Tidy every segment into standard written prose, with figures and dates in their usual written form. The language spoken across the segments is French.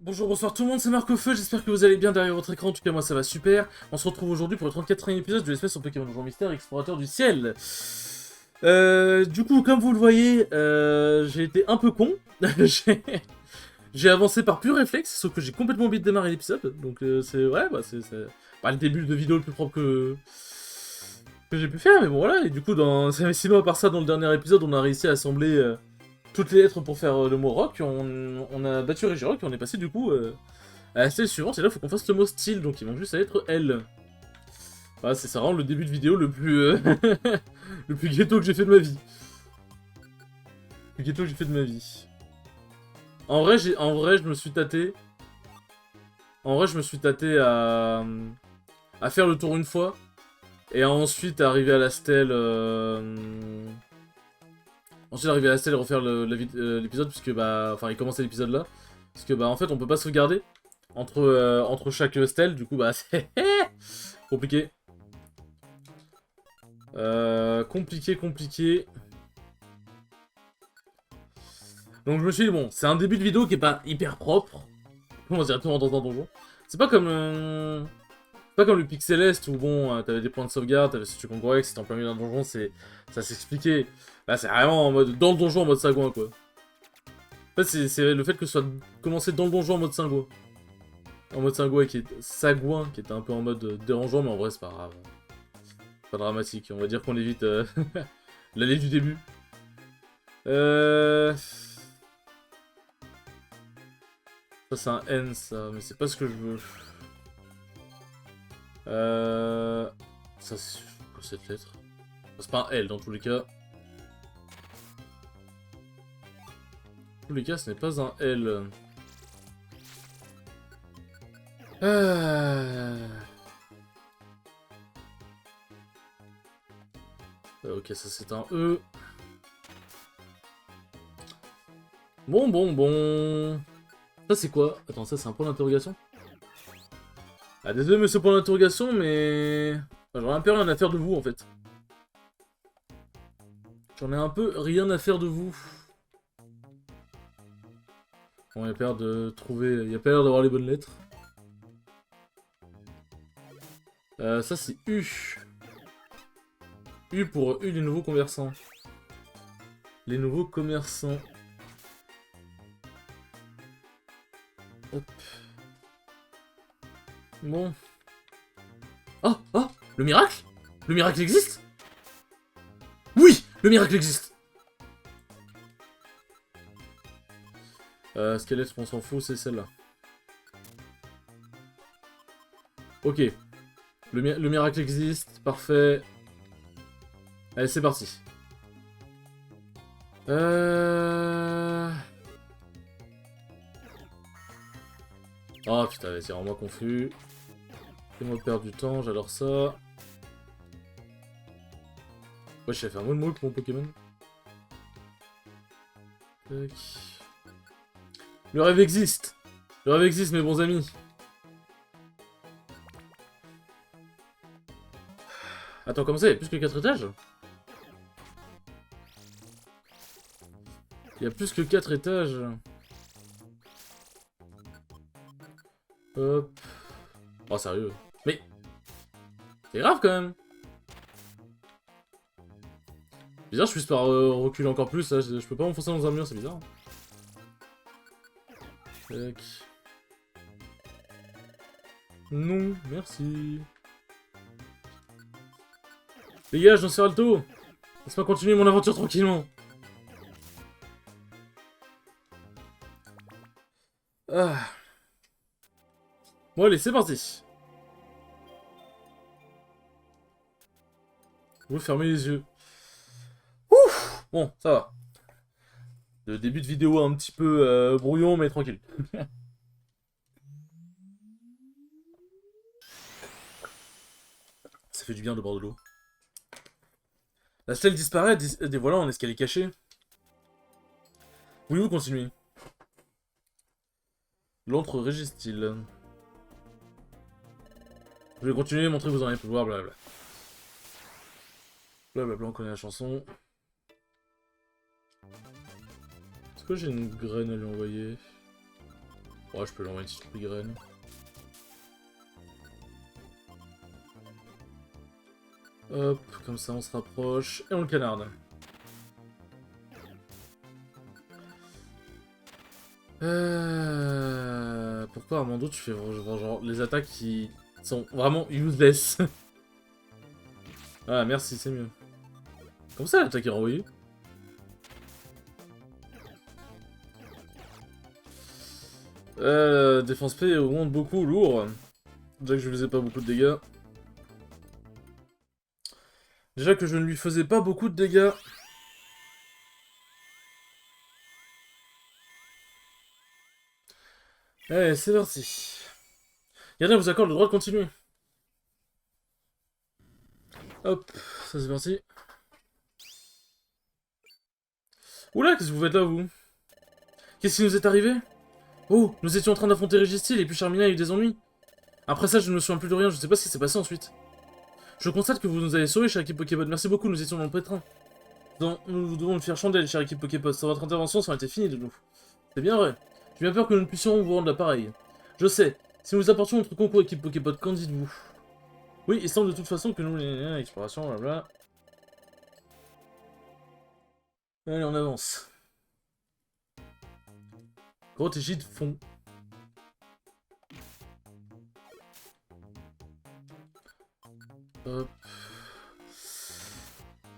Bonjour, bonsoir tout le monde, c'est Marc-Feu, j'espère que vous allez bien derrière votre écran, en tout cas moi ça va super. On se retrouve aujourd'hui pour le 34e épisode de l'espèce en Pokémon Donjon Mystère, Explorateur du Ciel. Du coup, comme vous le voyez, j'ai été un peu con. j'ai j'ai avancé par pur réflexe, sauf que j'ai complètement oublié de démarrer l'épisode. Donc c'est... Ouais, bah c'est pas le début de vidéo le plus propre que j'ai pu faire, mais bon voilà. Et du coup, sinon à part ça, dans le dernier épisode, on a réussi à assembler... toutes les lettres pour faire le mot rock, on a battu Regirock et on est passé du coup à la stèle suivante, et là il faut qu'on fasse le mot style, donc il manque juste la lettre L. Voilà, c'est ça vraiment le début de vidéo le plus le plus ghetto que j'ai fait de ma vie. Le plus ghetto que j'ai fait de ma vie. En vrai je me suis tâté. En vrai je me suis tâté à faire le tour une fois, et ensuite arriver à la stèle ensuite arriver à la stèle et refaire l'épisode, puisque bah... Enfin, et commencer l'épisode là. Parce que bah en fait on peut pas sauvegarder entre chaque stèle, du coup bah c'est compliqué. Compliqué. Donc je me suis dit bon, c'est un début de vidéo qui est pas hyper propre. On va directement dans un donjon. C'est pas comme le Pixelest où bon, t'avais des points de sauvegarde, t'avais ce truc en correct, c'était en plein milieu d'un donjon, ça s'expliquait. Là c'est vraiment en mode dans le donjon en mode sagouin quoi. En fait c'est le fait que ce soit commencé dans le donjon en mode sagouin. En mode sagouin qui était un peu en mode dérangeant, mais en vrai c'est pas grave. Pas dramatique, on va dire qu'on évite l'allée du début. Ça c'est un N ça, mais c'est pas ce que je veux. Ça c'est quoi cette lettre? C'est pas un L dans tous les cas. Dans tous les cas ce n'est pas un L. Ok, ça c'est un E. Bon. Ça c'est quoi? Attends, ça c'est un point d'interrogation? Ah désolé monsieur point d'interrogation, mais... J'en ai un peu rien à faire de vous en fait. J'en ai un peu rien à faire de vous. Bon, il y a pas l'air de trouver... Il y a pas l'air d'avoir les bonnes lettres. Ça c'est U. U pour U, les nouveaux commerçants. Les nouveaux commerçants. Hop. Bon. Oh, le miracle? Le miracle existe? Oui, le miracle existe. Ce qu'elle est, on s'en fout, c'est celle-là. Ok. Le miracle existe, parfait. Allez, c'est parti. Oh putain, c'est vraiment confus. Fais-moi perdre du temps, j'adore ça. Ouais, je sais faire un mot de mots avec mon Pokémon. Tac. Le rêve existe. Le rêve existe, mes bons amis. Attends, comment ça, il y a plus que 4 étages? Il y a plus que 4 étages. Hop. Oh, sérieux. Mais... C'est grave, quand même. Bizarre, je puisse pas reculer encore plus, là. Je peux pas m'enfoncer dans un mur, c'est bizarre. Tac. Non, merci. Dégage, Don Alto. Laisse-moi continuer mon aventure tranquillement. Ah. Bon, allez, c'est parti. Vous fermez les yeux. Ouf. Bon, ça va. Le début de vidéo un petit peu brouillon, mais tranquille. Ça fait du bien de boire de l'eau. La stèle disparaît, dévoilant un escalier caché. Oui, vous continuez. L'antre régistile. Je vais continuer, montrer que vous en avez pu voir, blablabla. Blablabla, on connaît la chanson. Est-ce que j'ai une graine à lui envoyer? Ouais, je peux lui envoyer une petite graine. Hop, comme ça on se rapproche. Et on le canarde. Pourquoi Armando tu fais genre les attaques qui sont vraiment useless? Ah merci, c'est mieux. Comme ça l'attaque est renvoyée. Défense P augmente beaucoup, lourd. Déjà que je lui faisais pas beaucoup de dégâts. Déjà que je ne lui faisais pas beaucoup de dégâts. Allez, c'est parti. Gardien vous accorde le droit de continuer. Hop, ça c'est parti. Oula, qu'est-ce que vous faites là, vous? Qu'est-ce qui nous est arrivé? Oh, nous étions en train d'affronter Régistil et puis Charmina a eu des ennuis. Après ça, je ne me souviens plus de rien, je sais pas ce qui s'est passé ensuite. Je constate que vous nous avez sauvés, chère équipe Pokéball. Merci beaucoup, nous étions dans le pétrin. Nous devons nous faire chandelle, chère équipe Poképod. Sans votre intervention, ça aurait été fini de nous. C'est bien vrai. J'ai bien peur que nous ne puissions vous rendre l'appareil. Je sais. Si nous apportions notre concours équipe Poképod, qu'en dites-vous? Oui, il semble de toute façon que nous... Exploration, blabla. Allez, on avance. Grotte égide fond. Hop.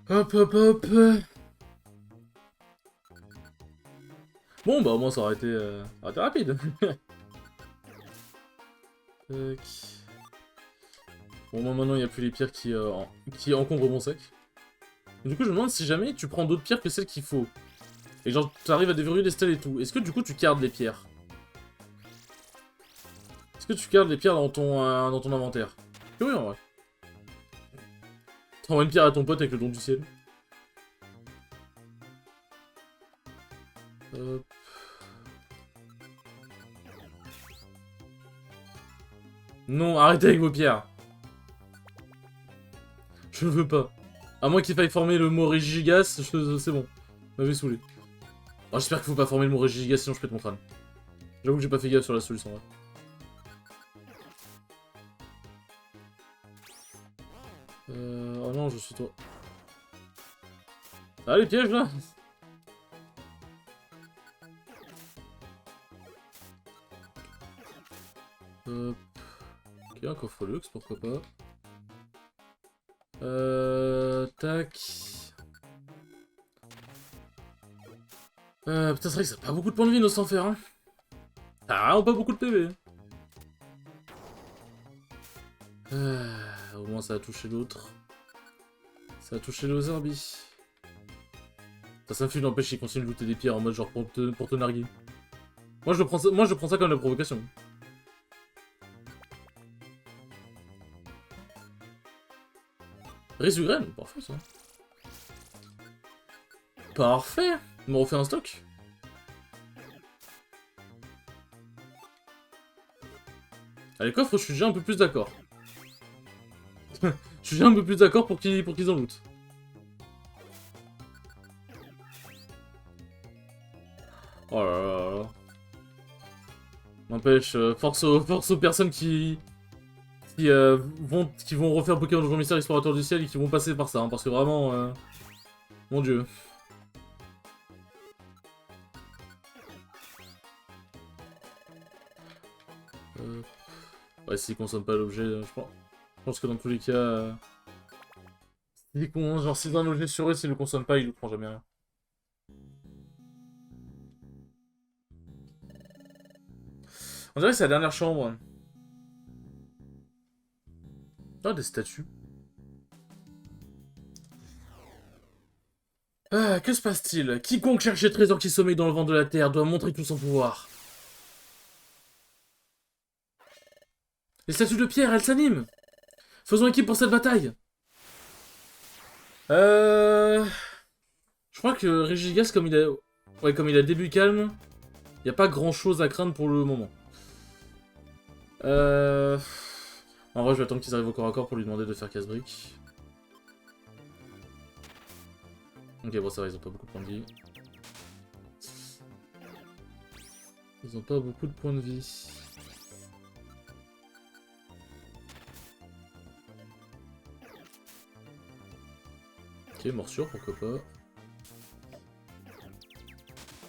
Hop, hop, hop. Bon, bah au moins ça aurait été rapide. Tac. Bon, moi maintenant il n'y a plus les pierres qui encombrent mon sac. Du coup, je me demande si jamais tu prends d'autres pierres que celles qu'il faut. Et genre, tu arrives à déverrouiller les stèles et tout. Est-ce que du coup tu gardes les pierres? Est-ce que tu gardes les pierres dans ton inventaire? Oui, en vrai. T'envoies une pierre à ton pote avec le don du ciel. Hop. Non, arrêtez avec vos pierres. Je veux pas. À moins qu'il faille former le mot Régigas, c'est bon. Vous m'avez saoulé. Oh, j'espère qu'il faut pas former le mot Régigas, sinon je pète mon crâne. J'avoue que j'ai pas fait gaffe sur la solution, là. Oh non, je suis toi. Ah, les pièges, là. Hop. Ok, un coffre luxe, pourquoi pas. Tac. Putain, c'est vrai que ça a pas beaucoup de points de vie, nos sans faire, hein. Ah, vraiment pas beaucoup de PV. Au moins, ça a touché l'autre. Ça a touché le Zerbi. Ça me n'empêche qu'il continue de looter des pierres en mode genre pour te narguer. Moi, je prends ça comme la provocation. Résurène, parfait ça. Parfait. On me refait un stock. Ah, les coffres, je suis déjà un peu plus d'accord. Je suis déjà un peu plus d'accord pour qu'ils en lootent. Oh là là là. N'empêche, force aux personnes qui vont refaire Pokémon Donjon Mystère Explorateur du Ciel et qui vont passer par ça, hein, parce que vraiment, mon dieu. Ouais, s'ils consomment pas l'objet, je pense que dans tous les cas, genre si un objet sur eux, s'ils le consomment pas, ils le prennent jamais rien. On dirait que c'est la dernière chambre. Ah, des statues. Ah, que se passe-t-il? Quiconque cherche les trésors qui sommeillent dans le vent de la terre doit montrer tout son pouvoir. Les statues de pierre, elles s'animent. Faisons équipe pour cette bataille. Je crois que Régigas, comme il a début calme, il n'y a pas grand-chose à craindre pour le moment. En vrai, je vais attendre qu'ils arrivent au corps à corps pour lui demander de faire casse-brique. Ok, bon, ça va, ils ont pas beaucoup de points de vie. Ils ont pas beaucoup de points de vie. Ok, morsure, pourquoi pas.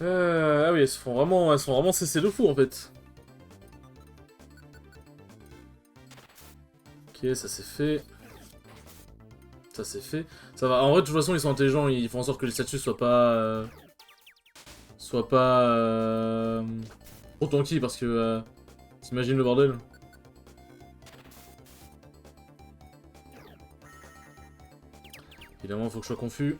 Ah oui, elles sont vraiment cessées de fou en fait. Ok, ça c'est fait. Ça c'est fait. Ça va. En vrai, de toute façon, ils sont intelligents. Ils font en sorte que les statues soient pas... soient pas... trop tanky parce que... t'imagines le bordel? Évidemment, faut que je sois confus.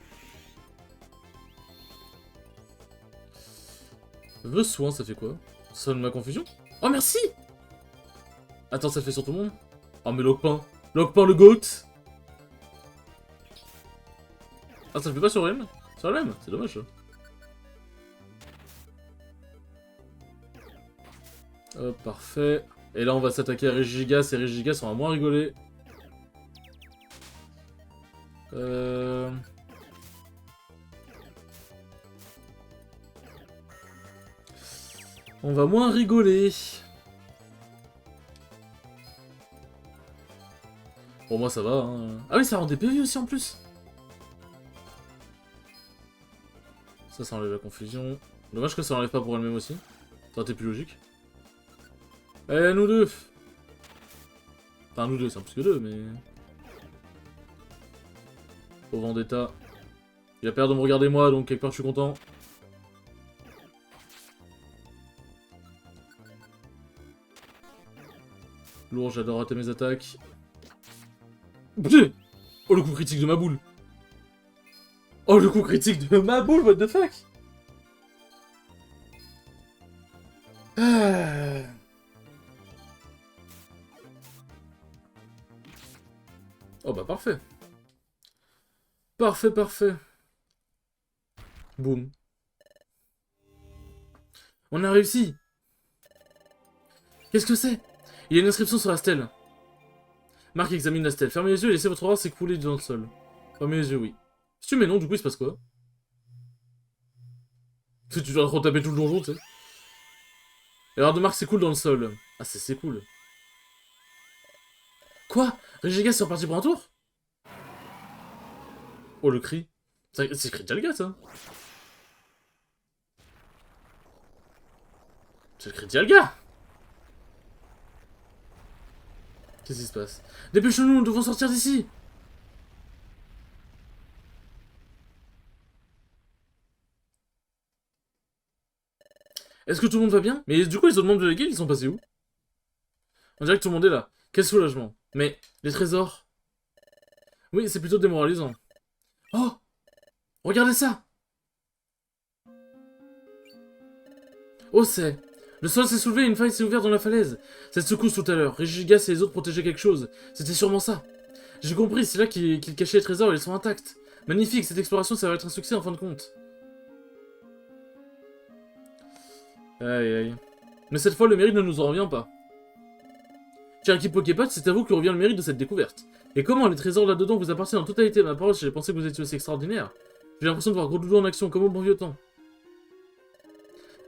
Vœu soin, ça fait quoi? Ça sonne ma confusion? Oh, merci! Attends, ça le fait sur tout le monde? Oh, mais Logpin! Logpin le GOAT! Ah, ça le fait pas sur Rem? Sur Rem? C'est dommage, ça. Hop, parfait. Et là, on va s'attaquer à Regigigas, et Regigigas, on va moins rigoler. On va moins rigoler. Bon, moi, ça va, hein. Ah oui, ça rend des PV aussi, en plus. Ça enlève la confusion. Dommage que ça enlève pas pour elle-même aussi. Ça aurait été plus logique. Eh, nous deux! Enfin, nous deux, c'est un plus que deux, mais... Au Vendetta. Il a peur de me regarder moi, donc quelque part je suis content. Lourd, j'adore rater mes attaques. Putain! Oh, le coup critique de ma boule! Oh, le coup critique de ma boule, what the fuck! Ah. Oh bah parfait. Parfait, parfait. Boum. On a réussi. Qu'est-ce que c'est? Il y a une inscription sur la stèle. Marc examine la stèle. Fermez les yeux et laissez votre aura s'écouler dans le sol. Fermez les yeux, oui. Si tu mets non, du coup, il se passe quoi? Si tu dois trop taper tout le donjon, tu sais. L'erreur de Marc s'écoule dans le sol. Ah, c'est cool. Quoi? Regigas est reparti pour un tour? Oh, le cri. C'est le cri de Dialga, ça. C'est le cri de Dialga. Qu'est-ce qui se passe? Dépêchons-nous, nous devons sortir d'ici. Est-ce que tout le monde va bien? Mais du coup, les autres membres de la guilde, ils sont passés où? On dirait que tout le monde est là. Quel soulagement. Mais, les trésors? Oui, c'est plutôt démoralisant. Oh! Regardez ça! Oh, c'est... Le sol s'est soulevé et une faille s'est ouverte dans la falaise. Cette secousse tout à l'heure. Regigas et les autres protégeaient quelque chose. C'était sûrement ça. J'ai compris, c'est là qu'ils cachaient les trésors et ils sont intacts. Magnifique, cette exploration, ça va être un succès en fin de compte. Aïe aïe. Mais cette fois, le mérite ne nous en revient pas. Cher équipe Poképod, c'est à vous que revient le mérite de cette découverte. Et comment les trésors là-dedans vous appartiennent en totalité? Ma parole, j'ai pensé que vous étiez aussi extraordinaire. J'ai l'impression de voir Gros Doudou en action, comme au bon vieux temps.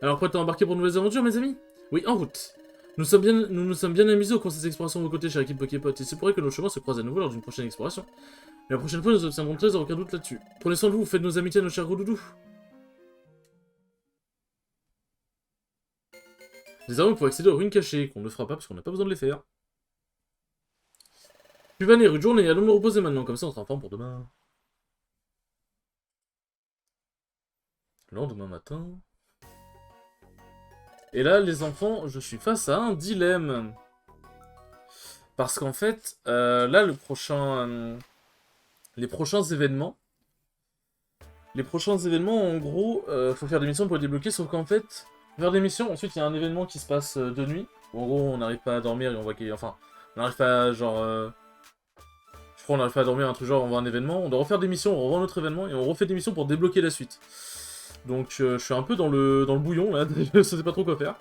Alors prêt à embarquer pour de nouvelles aventures, mes amis? Oui, en route. Nous nous sommes bien amusés au cours de cette exploration de vos côtés, chère équipe Poképod, et c'est pourrait que nos chemins se croisent à nouveau lors d'une prochaine exploration. Et la prochaine fois, nous obtiendrons le trésor, aucun doute là-dessus. Prenez soin de vous, faites nos amitiés à nos chers Gros Doudou. Désormais, pour accéder aux ruines cachées, qu'on ne fera pas parce qu'on n'a pas besoin de les faire. Puis venez, rue de journée, allons nous reposer maintenant, comme ça on sera en forme pour demain. Le lendemain matin... Et là, les enfants, je suis face à un dilemme. Parce qu'en fait, là, les prochains événements... en gros, faut faire des missions pour les débloquer, sauf qu'en fait, faire des missions, ensuite il y a un événement qui se passe de nuit, où en gros on n'arrive pas à dormir et on voit qu'il... Enfin, on n'arrive pas, genre... je crois qu'on n'arrive pas à dormir, un truc genre, on voit un événement, on doit refaire des missions, on revoit un autre événement, et on refait des missions pour débloquer la suite. Donc je suis un peu dans le bouillon, là, je sais pas trop quoi faire.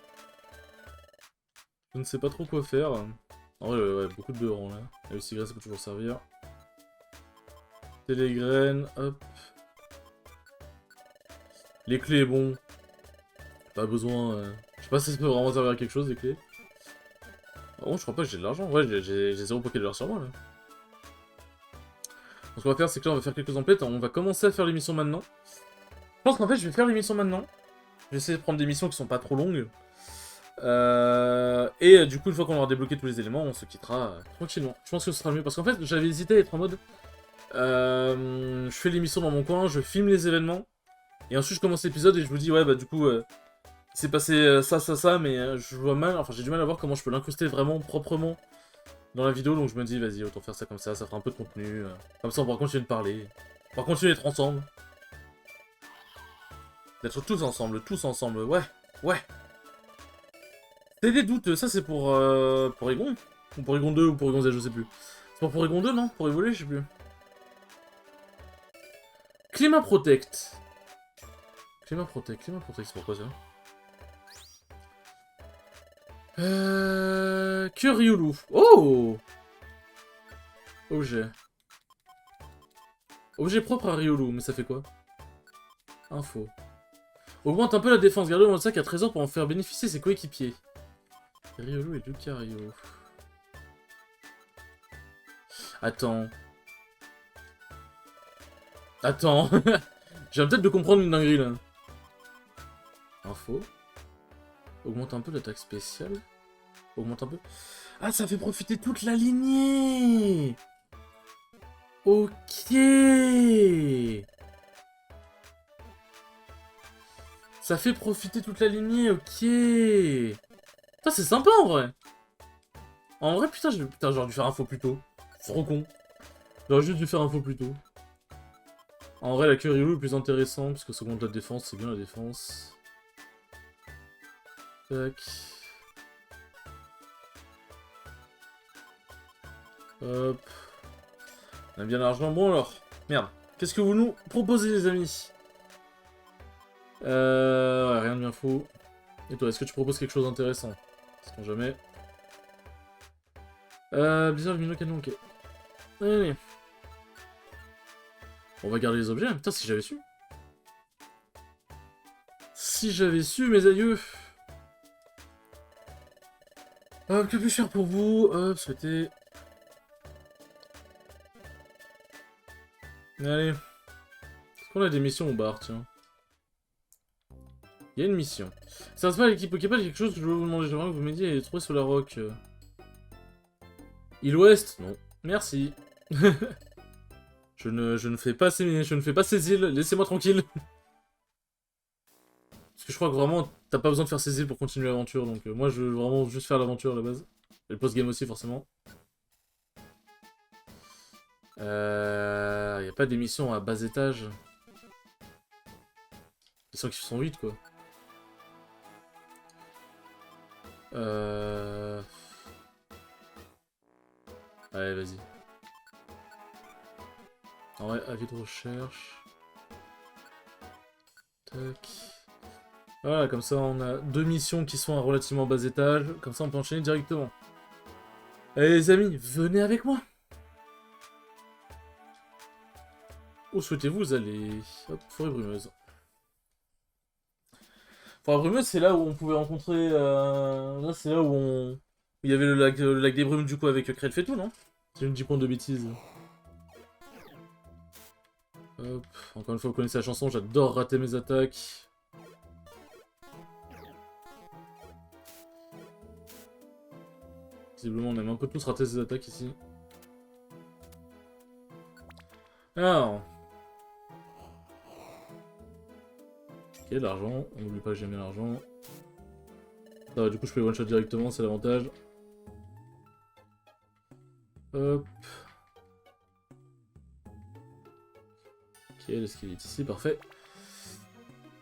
Je ne sais pas trop quoi faire. En vrai, ouais, beaucoup de beurre, là. Et le cigarette, ça peut toujours servir. Télégraine, hop. Les clés, bon. Pas besoin... Je sais pas si ça peut vraiment servir à quelque chose, les clés. Oh, je crois pas que j'ai de l'argent. Ouais, j'ai 0 Poké Dollar sur moi, là. Donc, ce qu'on va faire, c'est que là, on va faire quelques emplettes. On va commencer à faire les missions maintenant. Je pense qu'en fait, je vais faire les missions maintenant. Je vais essayer de prendre des missions qui sont pas trop longues. Et du coup, une fois qu'on aura débloqué tous les éléments, on se quittera tranquillement. Je pense que ce sera le mieux. Parce qu'en fait, j'avais hésité à être en mode... je fais les missions dans mon coin, je filme les événements. Et ensuite, je commence l'épisode et je vous dis, ouais, bah du coup... il s'est passé ça, mais je vois mal, enfin j'ai du mal à voir comment je peux l'incruster vraiment proprement dans la vidéo, donc je me dis vas-y, autant faire ça comme ça fera un peu de contenu, comme ça on pourra continuer de parler, on va continuer d'être ensemble. D'être tous ensemble, ouais. C'est des doutes, ça c'est pour Egon, ou pour Egon 2 ou pour Egon Z, je sais plus. C'est pour Egon 2, non? Pour évoluer, je sais plus. Climat Protect, c'est pourquoi ça? Kyriulu. Oh! Objet. Objet propre à Riolu, mais ça fait quoi? Info. Augmente un peu la défense. Gardez dans le sac à trésor pour en faire bénéficier ses coéquipiers. Riolu et Lucario. Attends. J'ai peut-être de comprendre une dinguerie là. Info. Augmente un peu l'attaque spéciale. Augmente un peu. Ah, ça fait profiter toute la lignée! Ok. Ça fait profiter toute la lignée, ok. Ça c'est sympa en vrai. En vrai, putain, j'aurais dû faire un faux plus tôt. C'est trop con. J'aurais juste dû faire un faux plus tôt. En vrai, la Kyrielu est plus intéressant, parce que ça augmente la défense, c'est bien la défense. Tac. Hop. On a bien l'argent. Bon alors, merde. Qu'est-ce que vous nous proposez, les amis? Ouais, rien de bien fou. Et toi, est-ce que tu proposes quelque chose d'intéressant? Sait-on jamais. Blizzard, Lumino, Canon, ok. Allez. On va garder les objets. Putain, si j'avais su. Si j'avais su, mes aïeux. Que puis-je faire pour vous? Hop, souhaitez. Allez. Est-ce qu'on a des missions au bar, tiens? Il y a une mission. Ça se passe l'équipe Pokéball, il y a quelque chose que je veux vous demander. J'aimerais que vous m'aidiez à les trouver sur la rock. Île Ouest? Non. Merci. je ne fais pas ces îles, laissez-moi tranquille. Parce que je crois que vraiment, t'as pas besoin de faire ces îles pour continuer l'aventure, donc moi je veux vraiment juste faire l'aventure à la base. Et le post-game aussi, forcément. Y a pas d'émissions à bas étage. Ils sont qui sont vite, quoi. Allez, vas-y. En vrai, avis de recherche. Tac. Voilà, comme ça on a 2 missions qui sont à relativement bas étage. Comme ça on peut enchaîner directement. Allez les amis, venez avec moi. Où souhaitez-vous aller? Hop, forêt brumeuse. Forêt brumeuse, c'est là où on pouvait rencontrer... Là, c'est là où on... Il y avait le lac des brumes, du coup, avec Krelf et tout, non? Si je ne dis pas de bêtises. Hop, encore une fois, vous connaissez la chanson, j'adore rater mes attaques. Visiblement, on aime un peu tous rater ses attaques ici. Alors... Ok, l'argent, on n'oublie pas jamais l'argent. Ça va, du coup je peux one shot directement, c'est l'avantage. Hop. Ok, l'esquive est ici, parfait.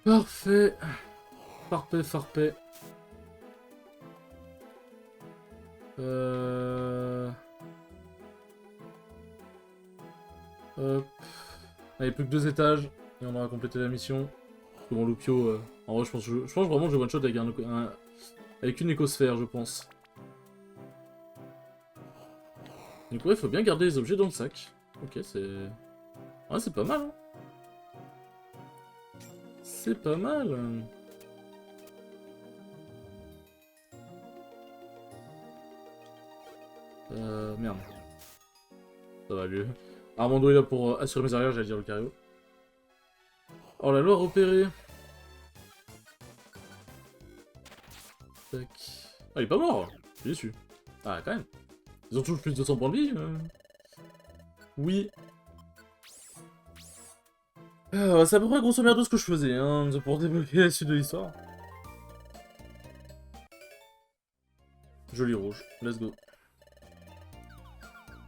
Parfait. Parfait. Hop. Allez, plus que 2 étages, et on aura complété la mission. Bon, Lupio, en vrai, je pense vraiment que je one shot avec, avec une écosphère, je pense. Du coup, il faut bien garder les objets dans le sac. Ok, c'est... Ouais, c'est pas mal, hein. C'est pas mal. Merde. Ça va mieux. Armando est là pour assurer mes arrières, j'allais dire le carré. Oh, la loi repérée. Tac. Ah, il est pas mort. Je suis déçu. Ah, quand même. Ils ont toujours plus de 200 points de vie. Oui. C'est à peu près grosso merdo ce que je faisais, hein, pour débloquer la suite de l'histoire. Joli rouge. Let's go.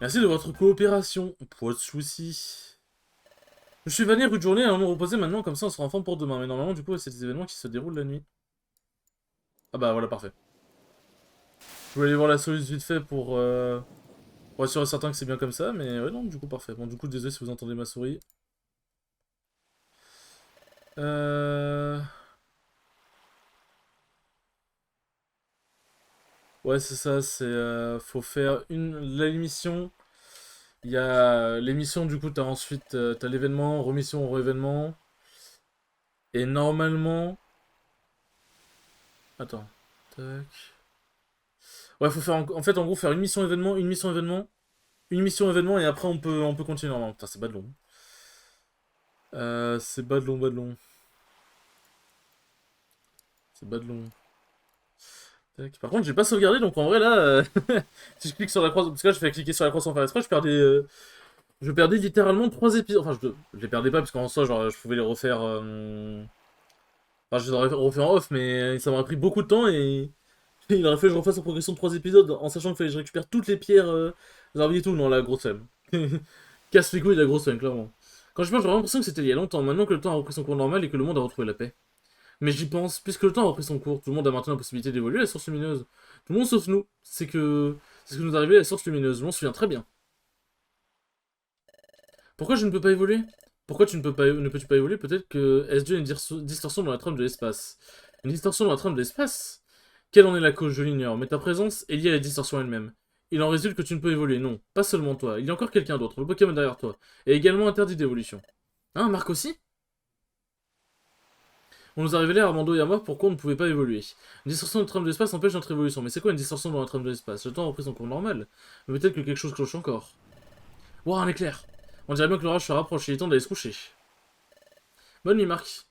Merci de votre coopération. Pas de soucis. Je suis vanné rue de journée, allons nous reposer maintenant, comme ça on sera en forme pour demain. Mais normalement, du coup, c'est des événements qui se déroulent la nuit. Ah bah voilà, parfait. Je voulais aller voir la solution vite fait pour être sûr et certain que c'est bien comme ça, mais ouais, non, du coup, parfait. Bon, du coup, désolé si vous entendez ma souris. Ouais, c'est ça, faut faire l'émission. Il y a l'émission, du coup, t'as ensuite t'as l'événement, remission, re-événement. Et normalement... Attends. Tac. Ouais, faut faire en fait, en gros, faire une mission événement, une mission événement, une mission événement, et après on peut continuer normalement. Putain, c'est bas de long. C'est bas de long, bas de long. C'est bas de long. Tac. Par contre, j'ai pas sauvegardé, donc en vrai, là, si je clique sur la croix, parce que là, je fais cliquer sur la croix sans faire exprès, je perdais littéralement 3 épisodes. Enfin, je les perdais pas, parce qu'en soi, genre, je pouvais les refaire. Enfin, je les aurais refait en off, mais ça m'aurait pris beaucoup de temps et il aurait fallu que je refasse en progression de 3 épisodes en sachant qu'il fallait que je récupère toutes les pierres, les et tout. Non, la grosse flemme. Casse les couilles de la grosse flemme, clairement. Quand je pense, j'ai vraiment l'impression que c'était il y a longtemps, maintenant que le temps a repris son cours normal et que le monde a retrouvé la paix. Mais j'y pense, puisque le temps a repris son cours, tout le monde a maintenant la possibilité d'évoluer à la source lumineuse. Tout le monde sauf nous. C'est ce que nous arrivait à la source lumineuse, je m'en souviens très bien. Pourquoi je ne peux pas évoluer? Pourquoi ne peux-tu pas évoluer? Peut-être que S2 a une distorsion dans la trame de l'espace. Une distorsion dans la trame de l'espace? Quelle en est la cause? Je l'ignore, mais ta présence est liée à la distorsion elle-même. Il en résulte que tu ne peux évoluer, non. Pas seulement toi, il y a encore quelqu'un d'autre, le Pokémon derrière toi, est également interdit d'évolution. Hein, Marc aussi? On nous a révélé, Armando et à moi, pourquoi on ne pouvait pas évoluer. Une distorsion de trame de l'espace empêche notre évolution. Mais c'est quoi une distorsion dans la trame de l'espace? Le temps a repris son cours normal. Mais peut-être que quelque chose cloche encore. Ouah, un éclair! On dirait bien que l'orage se rapproche, il est temps d'aller se coucher. Bonne nuit, Marc.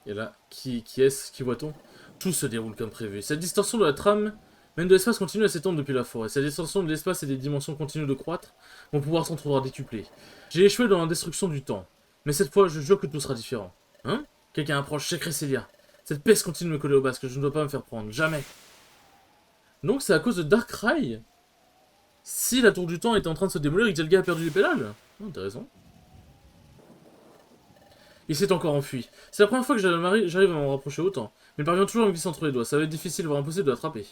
Et là, qui est-ce? Qui voit-on? Tout se déroule comme prévu. Cette distorsion de la trame même de l'espace continue à s'étendre depuis la forêt. Cette distorsion de l'espace et des dimensions continuent de croître. Mon pouvoir s'en trouvera décuplé. J'ai échoué dans la destruction du temps. Mais cette fois, je jure que tout sera différent. Hein? Quelqu'un approche, c'est Cresselia. Cette peste continue de me coller au basque, je ne dois pas me faire prendre. Jamais. Donc c'est à cause de Darkrai? Si la tour du temps était en train de se démolir et que Zelga a perdu les pédales? Intéressant. Il s'est encore enfui. C'est la première fois que j'arrive à m'en rapprocher autant. Mais il parvient toujours à me glisser entre les doigts. Ça va être difficile, voire impossible de l'attraper.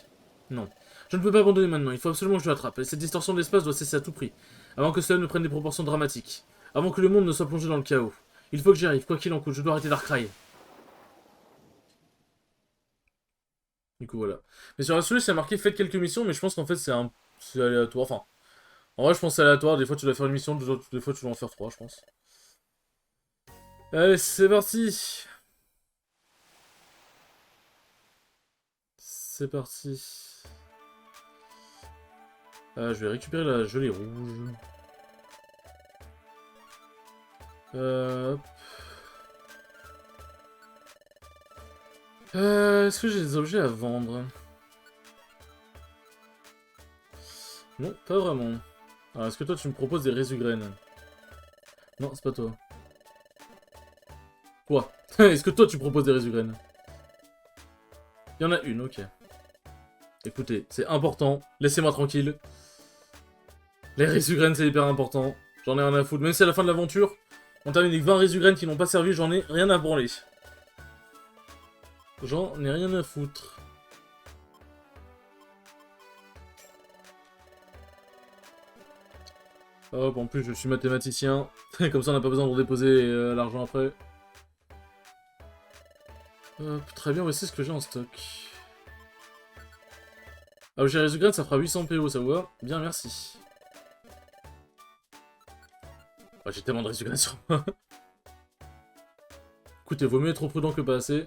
Non. Je ne peux pas abandonner maintenant. Il faut absolument que je l'attrape. Et cette distorsion de l'espace doit cesser à tout prix. Avant que cela ne prenne des proportions dramatiques. Avant que le monde ne soit plongé dans le chaos. Il faut que j'y arrive, quoi qu'il en coûte. Je dois arrêter Darkrai. Du coup, voilà. Mais sur la solution, c'est marqué faites quelques missions, mais je pense qu'en fait, c'est aléatoire. Enfin, en vrai, je pense que c'est aléatoire. Des fois, tu dois faire une mission, des fois, tu dois en faire 3, je pense. Allez, c'est parti. C'est parti. Je vais récupérer la gelée rouge. Hop. Est-ce que j'ai des objets à vendre? Non, pas vraiment. Alors, est-ce que toi, tu me proposes des résugraines? Non, c'est pas toi. Quoi? Est-ce que toi, tu proposes des résugraines? Il y en a une, ok. Écoutez, c'est important. Laissez-moi tranquille. Les résugraines, c'est hyper important. J'en ai rien à foutre. Même si à la fin de l'aventure, on termine avec 20 résugraines qui n'ont pas servi, j'en ai rien à branler. J'en ai rien à foutre. Hop, en plus je suis mathématicien. Comme ça on n'a pas besoin de redéposer l'argent après. Hop, très bien, voici ce que j'ai en stock. Ah, j'ai résugrade, ça fera 800 PO, ça vous va? Bien, merci. Oh, j'ai tellement de résugrades sur moi. Écoutez, vaut mieux être trop prudent que pas assez.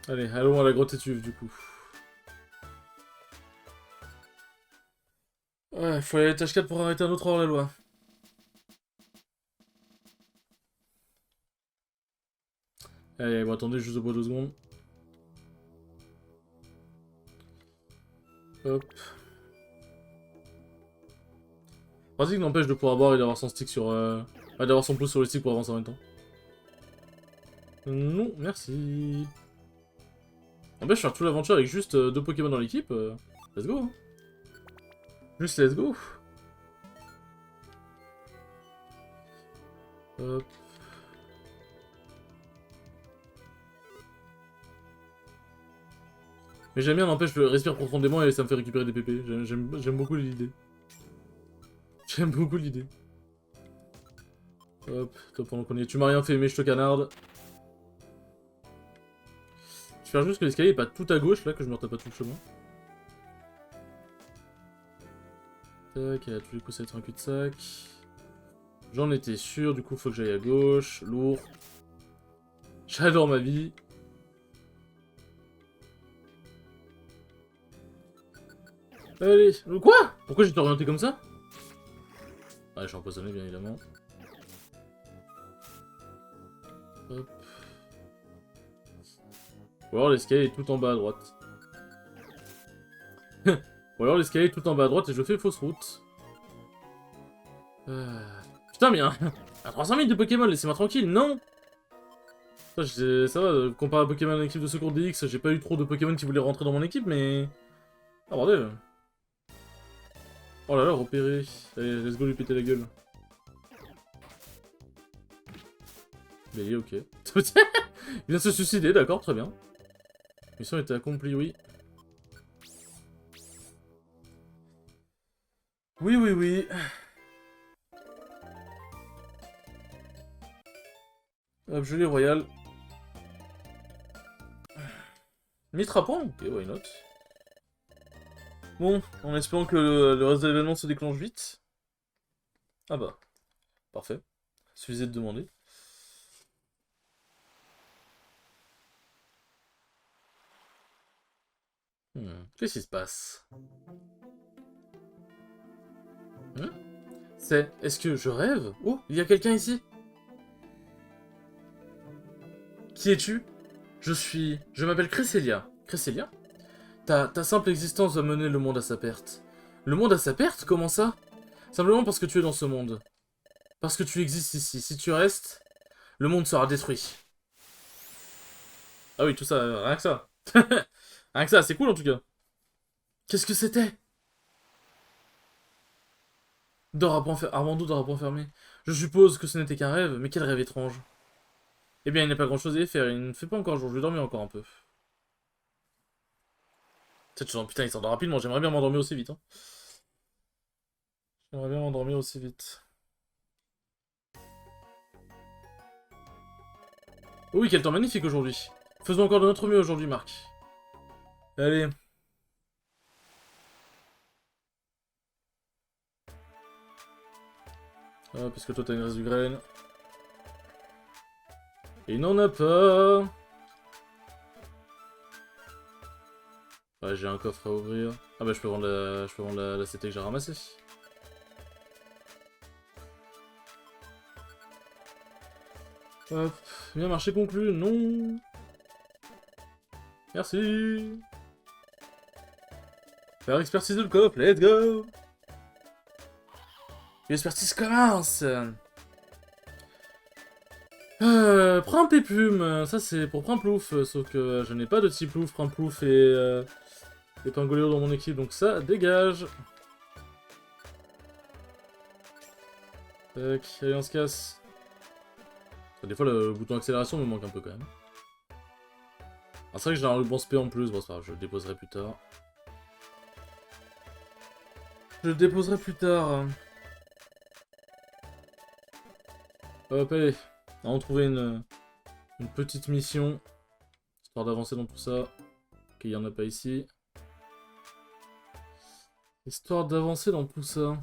Allez, allons à la grotte étuve du coup. Ouais, faut aller à l'étage 4 pour arrêter un autre hors-la-loi. Allez, bon attendez juste au bout 2 secondes. Hop. Pratique n'empêche de pouvoir boire et d'avoir son stick sur... Ouais, d'avoir son pouce sur le stick pour avancer en même temps. Non, merci. N'empêche, faire toute l'aventure avec juste 2 Pokémon dans l'équipe. Let's go. Hein. Juste let's go. Hop. Mais j'aime bien, n'empêche, je respire profondément et ça me fait récupérer des PP. J'aime beaucoup l'idée. J'aime beaucoup l'idée. Hop, toi pendant qu'on y est. Tu m'as rien fait, mais je te canarde. J'espère juste que l'escalier est pas tout à gauche, là, que je me retape pas tout le chemin. Tac, à tous les coups ça va être un cul-de-sac. J'en étais sûr, du coup faut que j'aille à gauche. Lourd. J'adore ma vie. Allez, quoi? Pourquoi j'étais orienté comme ça? Ah, je suis empoisonné, bien évidemment. Hop. Ou alors l'escalier est tout en bas à droite. Ou alors l'escalier est tout en bas à droite et je fais fausse route. Putain, mais à 300 000 de Pokémon, laissez-moi tranquille, non? Ça va, comparé à Pokémon à l'équipe de secours DX, j'ai pas eu trop de Pokémon qui voulaient rentrer dans mon équipe, mais... Ah, bordel. Oh là là, repéré. Allez, let's go lui péter la gueule. Bélier, ok. Il vient de se suicider, d'accord, très bien. Mission était accomplie, oui. Oui, oui, oui. Hop, gelée royale. Mitrapon? Ok, why not. Bon, en espérant que le reste de l'événement se déclenche vite. Ah bah, parfait. Suffisait de demander. Qu'est-ce qui se passe? Est-ce que je rêve? Oh, il y a quelqu'un ici? Qui es-tu? Je m'appelle Cresselia. Cresselia? Ta simple existence va mener le monde à sa perte. Le monde à sa perte? Comment ça? Simplement parce que tu es dans ce monde. Parce que tu existes ici. Si tu restes, le monde sera détruit. Ah oui, tout ça, rien que ça. Rien que ça, c'est cool en tout cas. Qu'est-ce que c'était? Armando dort à point fermé. Je suppose que ce n'était qu'un rêve, mais quel rêve étrange. Eh bien, il n'y a pas grand-chose à y faire, il ne fait pas encore jour, je vais dormir encore un peu. Putain, il s'endort rapidement, j'aimerais bien m'endormir aussi vite. Hein. J'aimerais bien m'endormir aussi vite. Oh oui, quel temps magnifique aujourd'hui. Faisons encore de notre mieux aujourd'hui, Marc. Allez. Ah, parce que toi t'as une du graine. Et il n'en a pas. Ouais, j'ai un coffre à ouvrir. Ah bah je peux vendre la CT que j'ai ramassée. Hop, bien marché conclu, non. Merci. Faire expertise de le coop, let's go. L'expertise commence. Prends Péplume, ça c'est pour Primplouf, sauf que je n'ai pas de type Plouf, Primplouf et Pangolio dans mon équipe, donc ça dégage. Tac, allez on se casse. Des fois le bouton accélération me manque un peu quand même. Ah, c'est vrai que j'ai un ruban spé en plus, bon c'est pas grave, je le déposerai plus tard. Je le déposerai plus tard. Hop, allez. On va trouver une petite mission. Histoire d'avancer dans tout ça. Ok, il n'y en a pas ici. Histoire d'avancer dans tout ça.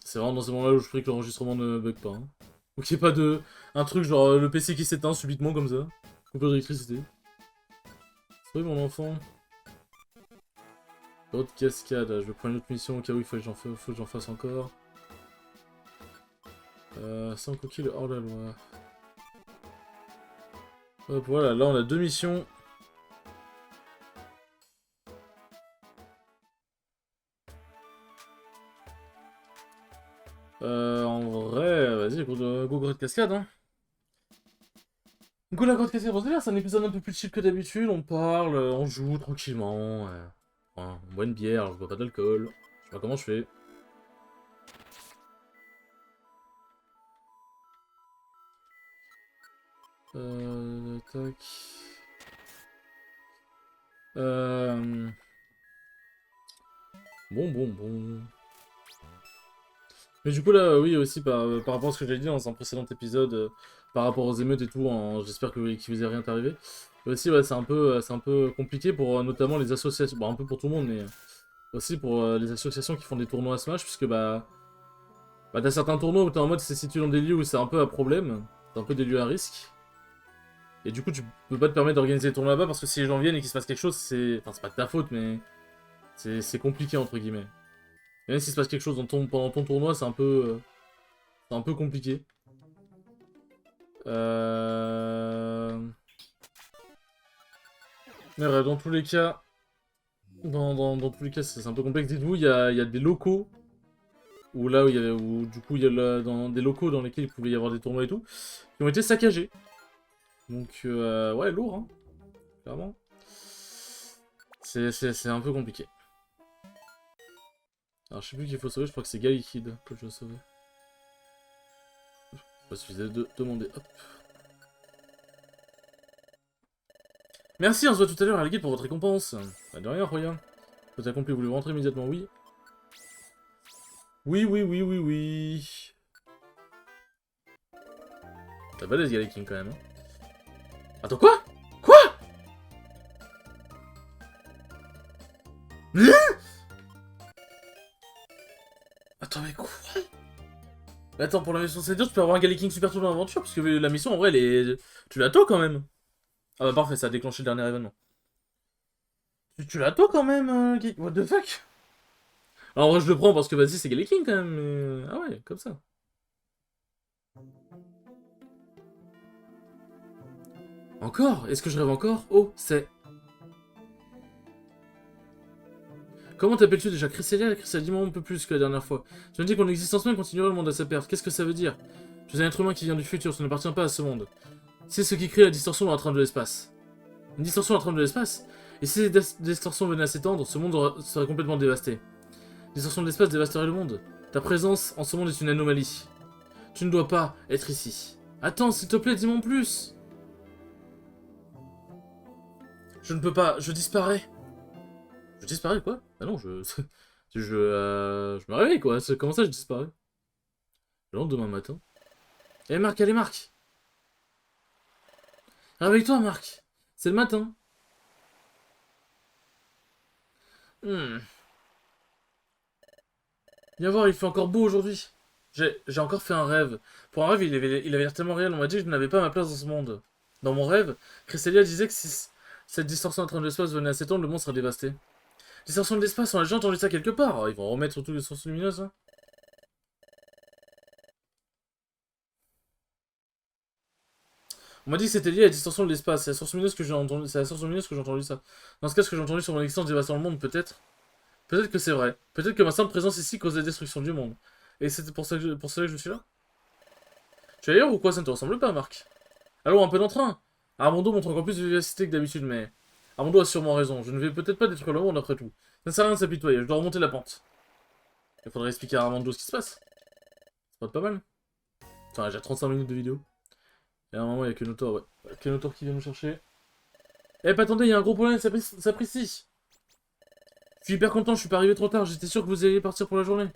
C'est vraiment dans ces moments-là où je prie que l'enregistrement ne bug pas. Hein. Ou qu'il n'y ait pas de... Un truc genre le PC qui s'éteint subitement comme ça. Coupure d'électricité. Oui mon enfant. Autre cascade, je vais prendre une autre mission au cas où il faut que j'en fasse encore. 100 coquilles hors la loi. Hop, voilà, là on a 2 missions. En vrai, vas-y, go grotte cascade, hein. Go la grotte cascade, bon, c'est un épisode un peu plus chill que d'habitude, on parle, on joue tranquillement, on boit une bière, je bois pas d'alcool, je sais pas comment je fais. Tac. Bon. Mais du coup là, oui aussi par rapport à ce que j'ai dit dans un précédent épisode, par rapport aux émeutes et tout, j'espère qu'il vous est rien arrivé. Et aussi ouais, c'est un peu compliqué pour notamment les associations, bon un peu pour tout le monde, mais aussi pour les associations qui font des tournois à Smash, puisque bah t'as certains tournois où t'es en mode c'est situé dans des lieux où c'est un peu à problème, c'est un peu des lieux à risque. Et du coup tu peux pas te permettre d'organiser des tournois là-bas parce que si les gens viennent et qu'il se passe quelque chose, c'est... Enfin c'est pas de ta faute mais... C'est compliqué entre guillemets. Et même s'il se passe quelque chose pendant ton tournoi, c'est un peu compliqué. Mais ouais, dans tous les cas... Dans tous les cas, c'est un peu complexe. Dites-vous, il y a des locaux où là, du coup, il y a dans des locaux dans lesquels il pouvait y avoir des tournois et tout, qui ont été saccagés. Donc, ouais, lourd, hein, clairement. C'est un peu compliqué. Alors, je sais plus qu'il faut sauver, je crois que c'est Gallikid que je dois sauver. Il suffisait de demander, hop. Merci, on se voit tout à l'heure à la guide pour votre récompense. Bah, de rien, Roya. Vous accompli, voulez-vous rentrer immédiatement? Oui. Oui. T'as balèze Galliking quand même, hein. Attends, quoi? Quoi? Attends, mais quoi? Attends, pour la mission c'est dur, tu peux avoir un Galliking super tout dans l'aventure, parce que la mission, en vrai, elle est... Tu l'as tôt, quand même. Ah bah parfait, ça a déclenché le dernier événement. Tu l'as tôt, quand même, what the fuck? Alors, en vrai, je le prends parce que, vas-y, c'est Galliking, quand même, mais... Ah ouais, comme ça. Encore? Est-ce que je rêve encore? Oh, c'est... Comment t'appelles-tu déjà? Cresselia? Cresselia, dis-moi un peu plus que la dernière fois. Tu me dis que mon existence même continuera le monde à sa perte. Qu'est-ce que ça veut dire? Je suis un être humain qui vient du futur, ça n'appartient pas à ce monde. C'est ce qui crée la distorsion dans la trame de l'espace. Une distorsion dans la trame de l'espace? Et si cette distorsion venait à s'étendre, ce monde serait complètement dévasté. Distorsion de l'espace dévasterait le monde. Ta présence en ce monde est une anomalie. Tu ne dois pas être ici. Attends, s'il te plaît, dis-moi en plus. Je ne peux pas, je disparais. Je disparais, quoi? Ah non, je me réveille, quoi. Comment ça, je disparais? Le lendemain matin. Eh, Marc, allez, Marc! Réveille-toi, Marc! C'est le matin. Hmm. Viens voir, il fait encore beau aujourd'hui. J'ai encore fait un rêve. Pour un rêve, il avait l'air tellement réel. On m'a dit que je n'avais pas ma place dans ce monde. Dans mon rêve, Cresselia disait que si cette distorsion en train de l'espace venait à s'étendre, le monde serait dévasté. Distorsion de l'espace, on a déjà entendu ça quelque part. Oh, ils vont remettre toutes les sources lumineuses, hein. On m'a dit que c'était lié à la distorsion de l'espace. C'est la source lumineuse que j'ai entendu. C'est la source lumineuse que j'ai entendu ça. Dans ce cas, ce que j'ai entendu sur mon existence dévastant le monde, peut-être. Peut-être que c'est vrai. Peut-être que ma simple présence ici cause la destruction du monde. Et c'est pour cela que je suis là. Tu es ailleurs ou quoi? Ça ne te ressemble pas, Marc. Allons, un peu d'entrain. Armando montre encore plus de vivacité que d'habitude, mais... Armando a sûrement raison. Je ne vais peut-être pas détruire le monde après tout. Ça ne sert à rien de s'apitoyer. Je dois remonter la pente. Il faudrait expliquer à Armando ce qui se passe. C'est pas mal. Enfin, j'ai 35 minutes de vidéo. Et à un moment, il y a Kenotor, ouais. Kenotor qui vient me chercher. Eh, pas attendez, il y a un gros problème, ça précise. Je suis hyper content, je suis pas arrivé trop tard. J'étais sûr que vous alliez partir pour la journée.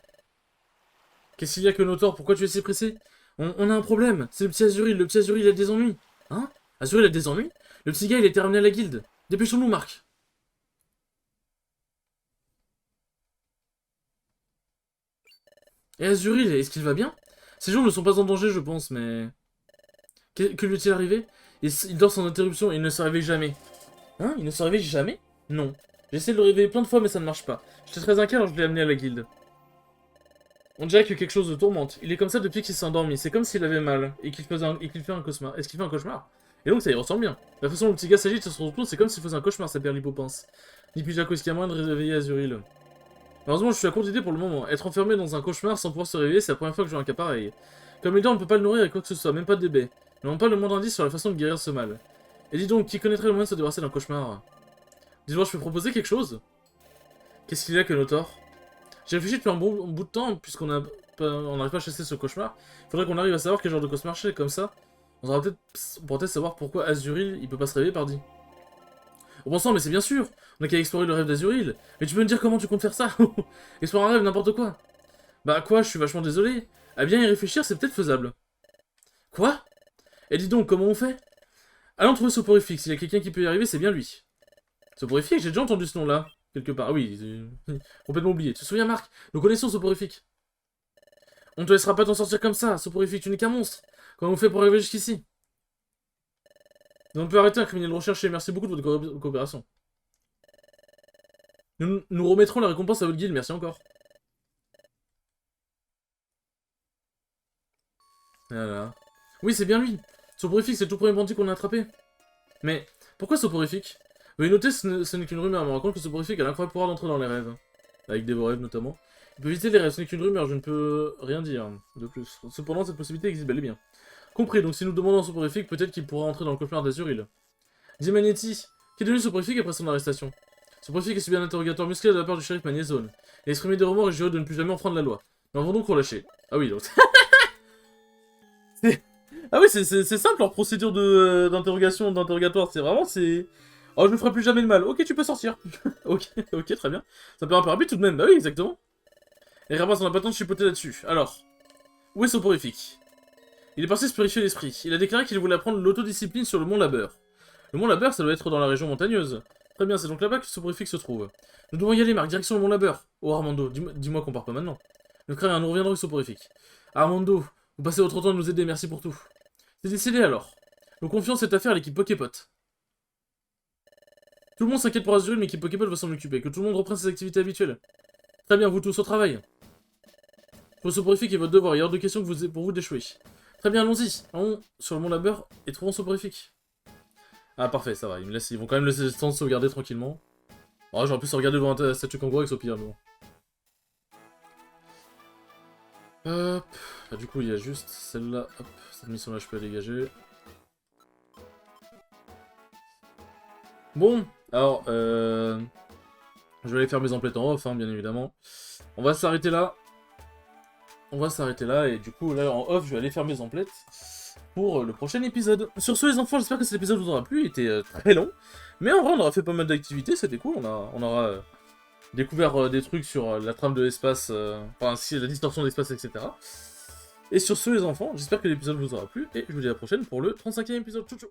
Qu'est-ce qu'il y a, Kenotor? Pourquoi tu es si pressé? On a un problème. C'est le petit Azuril. Le petit Azuril a des ennuis. Hein? Azuril a des ennuis? Le petit gars, il était ramené à la guilde. Dépêchons-nous, Marc. Et Azuril, est-ce qu'il va bien? Ces jours ne sont pas en danger, je pense, mais... Que lui est-il arrivé? Il dort sans interruption et il ne se réveille jamais. Hein? Il ne se réveille jamais? Non. J'ai essayé de le réveiller plein de fois, mais ça ne marche pas. J'étais très inquiet alors je l'ai amené à la guilde. On dirait que quelque chose le tourmente. Il est comme ça depuis qu'il s'est endormi. C'est comme s'il avait mal et qu'il fait un cauchemar. Est-ce qu'il fait un cauchemar? Et donc ça y ressemble bien. La façon dont le petit gars s'agite sur son retour, c'est comme s'il faisait un cauchemar, sa père l'hypopince. Ni puis Jaco, est-ce qu'il y a moyen de réveiller Azuril? Malheureusement, je suis à court d'idées pour le moment. Être enfermé dans un cauchemar sans pouvoir se réveiller, c'est la première fois que je vois un cas pareil. Comme il dort, on ne peut pas le nourrir avec quoi que ce soit, même pas de bébé. Nous n'avons pas le moindre indice sur la façon de guérir ce mal. Et dis donc, qui connaîtrait le moyen de se débarrasser d'un cauchemar? Dis-moi, je peux proposer quelque chose? Qu'est-ce qu'il y a que nos torts? J'ai réfléchi depuis un bon bout de temps, puisqu'on n'arrive pas à chasser ce cauchemar. Il faudrait qu'on arrive à savoir quel genre de cauchemar c'est, comme ça. On pourra peut-être savoir pourquoi Azuril, il peut pas se réveiller, pardi. Oh bon sang, mais c'est bien sûr! On a qu'à explorer le rêve d'Azuril. Mais tu peux me dire comment tu comptes faire ça? Explorer un rêve, n'importe quoi. Bah quoi, je suis vachement désolé. À bien y réfléchir, c'est peut-être faisable. Quoi? Et dis donc, comment on fait? Allons trouver Soporifique, s'il y a quelqu'un qui peut y arriver, c'est bien lui. Soporifique, j'ai déjà entendu ce nom-là. Quelque part. Ah oui, complètement oublié. Tu te souviens, Marc? Nous connaissons Soporifique. On ne te laissera pas t'en sortir comme ça, Soporifique, tu n'es qu'un monstre. Comment on fait pour arriver jusqu'ici? On peut arrêter un criminel recherché, merci beaucoup de votre coopération. Nous remettrons la récompense à votre guilde, merci encore. Voilà. Oui, c'est bien lui. Soporifique, c'est le tout premier bandit qu'on a attrapé. Mais, pourquoi Soporifique? Veuillez noter, ce n'est qu'une rumeur, on me raconte que Soporifique a l'incroyable pouvoir d'entrer dans les rêves. Avec des beaux rêves, notamment. Il peut visiter les rêves, ce n'est qu'une rumeur, je ne peux rien dire de plus. Cependant, cette possibilité existe bel et bien. Compris, donc si nous demandons à Soporifique, peut-être qu'il pourra entrer dans le cauchemar d'Azuril. Dis Magnetti, qui est devenu Soporifique après son arrestation? Soporifique a subi un interrogatoire musclé de la part du shérif Magnézone. Il a exprimé des remords et juré de ne plus jamais enfreindre la loi. Nous avons donc relâché. Ah oui, donc... Ah oui, c'est simple leur procédure d'interrogation, d'interrogatoire, c'est vraiment, c'est... Oh, je ne ferai plus jamais de mal. Ok, tu peux sortir. Ok, très bien. Ça peut être un peu rapide tout de même, bah oui, exactement. Et Rabas, on n'a pas le temps de chipoter là-dessus. Alors, où est Soporifique? Il est parti se purifier l'esprit. Il a déclaré qu'il voulait apprendre l'autodiscipline sur le mont Labeur. Le mont Labeur, ça doit être dans la région montagneuse. Très bien, c'est donc là-bas que Soporifique se trouve. Nous devons y aller, Marc, direction le mont Labeur. Oh, Armando, dis-moi qu'on part pas maintenant. Le crâne, nous reviendrons avec Soporifique. Armando, vous passez votre temps à nous aider, merci pour tout. C'est décidé alors. Nous confions cette affaire à l'équipe Poképot. Tout le monde s'inquiète pour Azuril, mais l'équipe Poképot va s'en occuper. Que tout le monde reprenne ses activités habituelles. Très bien, vous tous au travail. Pour Soporifique et votre devoir, il y a hors de question pour vous d'échouer. Très bien, allons-y. Allons sur le mont Labeur et trouvons Soporifique. Ah, parfait, ça va. Ils vont quand même laisser le temps de sauvegarder tranquillement. Oh, j'aurais pu sauvegarder devant un statue kangourou avec Sopir, mais bon. Hop. Là, du coup, il y a juste celle-là. Hop. Cette mission-là, je peux la dégager. Bon, alors, je vais aller faire mes emplettes en off, hein, bien évidemment. On va s'arrêter là. Et du coup, là, en off, je vais aller faire mes emplettes pour le prochain épisode. Sur ce, les enfants, j'espère que cet épisode vous aura plu. Il était très long. Mais en vrai, on aura fait pas mal d'activités, c'était cool. On aura découvert des trucs sur la trame de l'espace, enfin, la distorsion de l'espace, etc. Et sur ce, les enfants, j'espère que l'épisode vous aura plu. Et je vous dis à la prochaine pour le 35e épisode. Ciao, ciao.